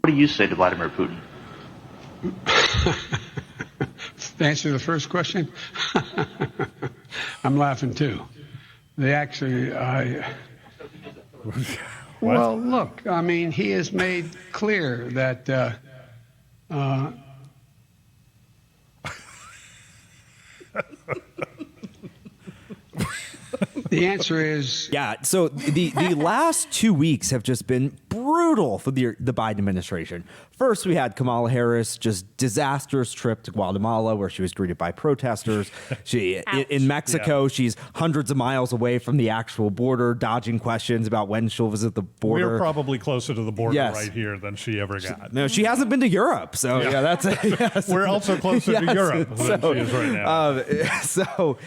What do you say to Vladimir Putin? To answer the first question, I'm laughing too. They actually, well, look, I mean, he has made clear that the answer is... Yeah, so the last 2 weeks have just been brutal for the Biden administration. First, we had Kamala Harris, just disastrous trip to Guatemala where she was greeted by protesters. In Mexico, she's hundreds of miles away from the actual border, dodging questions about when she'll visit the border. We're probably closer to the border right here than she ever got. No, she hasn't been to Europe, so yeah, that's yes. We're also closer to Europe than she is right now. So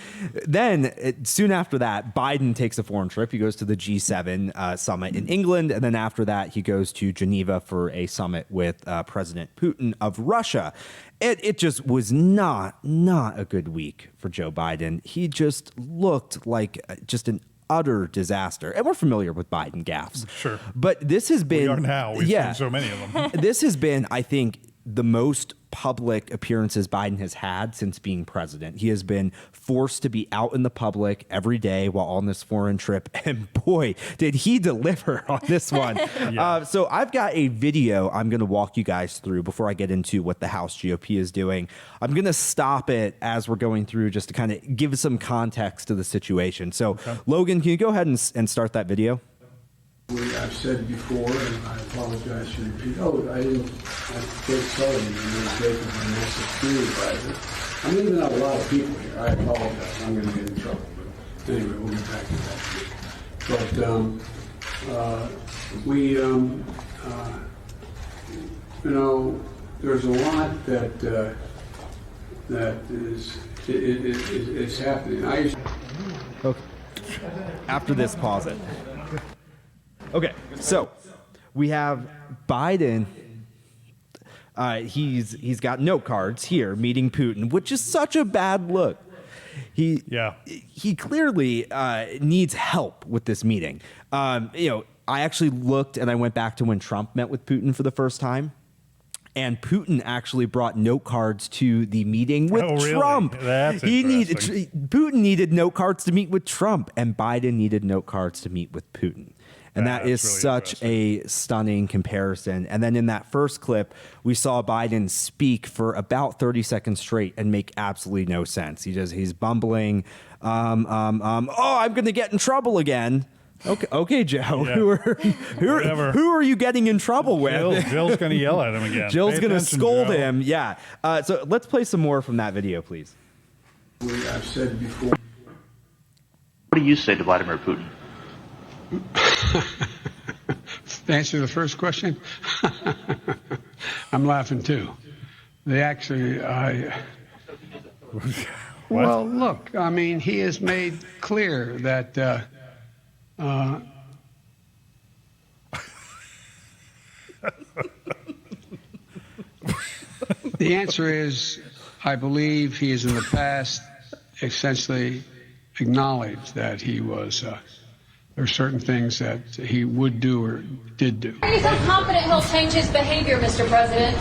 then, soon after that, Biden takes a foreign trip. He goes to the G7 summit in England, and then after that, he goes to Geneva for a summit with President Putin of Russia. It just was not a good week for Joe Biden. He just looked like just an utter disaster. And we're familiar with Biden gaffes. Sure. But this has been... We are now. We've seen so many of them. This has been, I think, the most public appearances Biden has had since being president. He has been forced to be out in the public every day while on this foreign trip. And boy, did he deliver on this one. So I've got a video I'm going to walk you guys through before I get into what the House GOP is doing. I'm going to stop it as we're going through just to kind of give some context to the situation. So Logan, can you go ahead and start that video? I've said before, and I apologize for repeating. Oh, I didn't. I did tell you the of my national security advisor. I'm leaving out a lot of people here. I apologize. I'm going to get in trouble. But anyway, we'll get back to that. But you know, there's a lot that is happening. Okay. After this, pause it. Okay, so we have Biden. He's got note cards here meeting Putin, which is such a bad look. He clearly needs help with this meeting. I actually looked and I went back to when Trump met with Putin for the first time. And Putin actually brought note cards to the meeting with Trump. That's Putin needed note cards to meet with Trump, and Biden needed note cards to meet with Putin. And that is really such a stunning comparison. And then in that first clip, we saw Biden speak for about 30 seconds straight and make absolutely no sense. He's bumbling. I'm going to get in trouble again. Okay, Joe. Yeah. Who are you getting in trouble with? Jill's going to yell at him again. Jill's going to scold him. Yeah. So let's play some more from that video, please. I've said before. What do you say to Vladimir Putin? To answer the first question, I'm laughing too. They actually, well, look, I mean, he has made clear that the answer is, I believe he has in the past essentially acknowledged that he was there are certain things that he would do or did do. Are you so confident he'll change his behavior, Mr. President?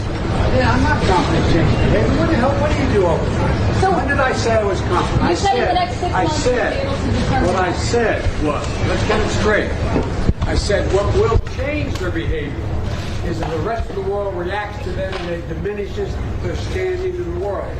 Yeah, I'm not confident in changing behavior. What the hell? What do you do all the time? So when did I say I was confident? You said in the next 6 months you'll be able to determine. What I said was, let's get it straight. I said what will change their behavior is if the rest of the world reacts to them and it diminishes their standing in the world.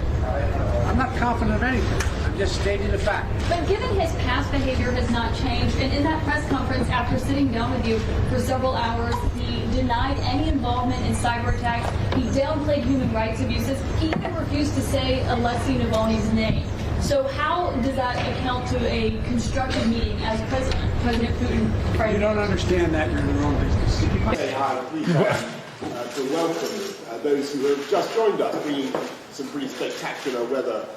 I'm not confident of anything. I'm just stating the fact. But given his past behavior has not changed, and in that press conference after sitting down with you for several hours, he denied any involvement in cyber attacks. He downplayed human rights abuses. He even refused to say Alexei Navalny's name. So how does that account to a constructive meeting as President Putin framed? You don't understand that. You're in the wrong business. To welcome those who have just joined us, bringing some pretty spectacular weather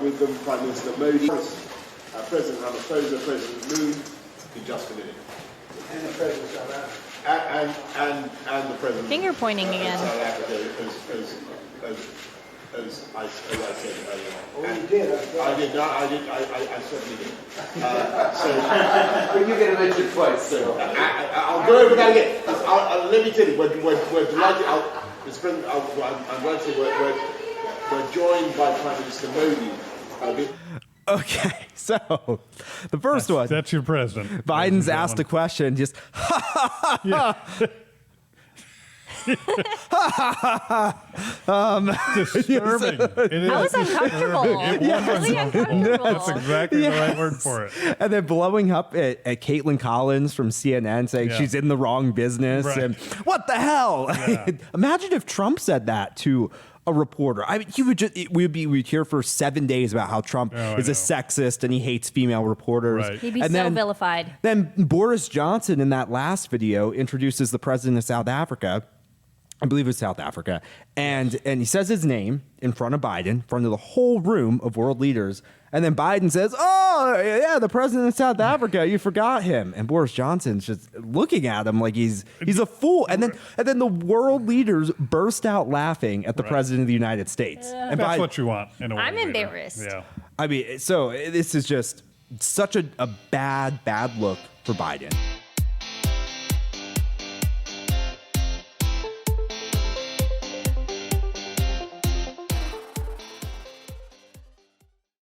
with them, Prime Minister Modi, President Ramaphosa, President Moon, in just a minute. And the President of South Africa. And the President finger pointing again. South Africa as I said earlier. Oh, you did. I did not. I certainly did. Well, you get mentioned twice. So I'll go over that again. Let me tell you, we're delighted. I'm glad to say we're joined by Prime Minister Modi. Okay, so the first one. That's your president. Biden's asked a question, just disturbing. It is. I was uncomfortable. Really uncomfortable. That's exactly the right word for it. and then blowing up at Caitlin Collins from CNN, saying she's in the wrong business. Right. And what the hell? Yeah. Imagine if Trump said that to a reporter. I mean, we'd hear for 7 days about how Trump is a sexist and he hates female reporters. Right. He'd be and so vilified. Then Boris Johnson in that last video introduces the president of South Africa. I believe it's South Africa. And he says his name in front of Biden, in front of the whole room of world leaders. And then Biden says, oh, yeah, the president of South Africa, you forgot him. And Boris Johnson's just looking at him like he's a fool. And then the world leaders burst out laughing at the president of the United States. And That's what you want in a world I'm leader. embarrassed. Yeah. I mean, so this is just such a bad look for Biden.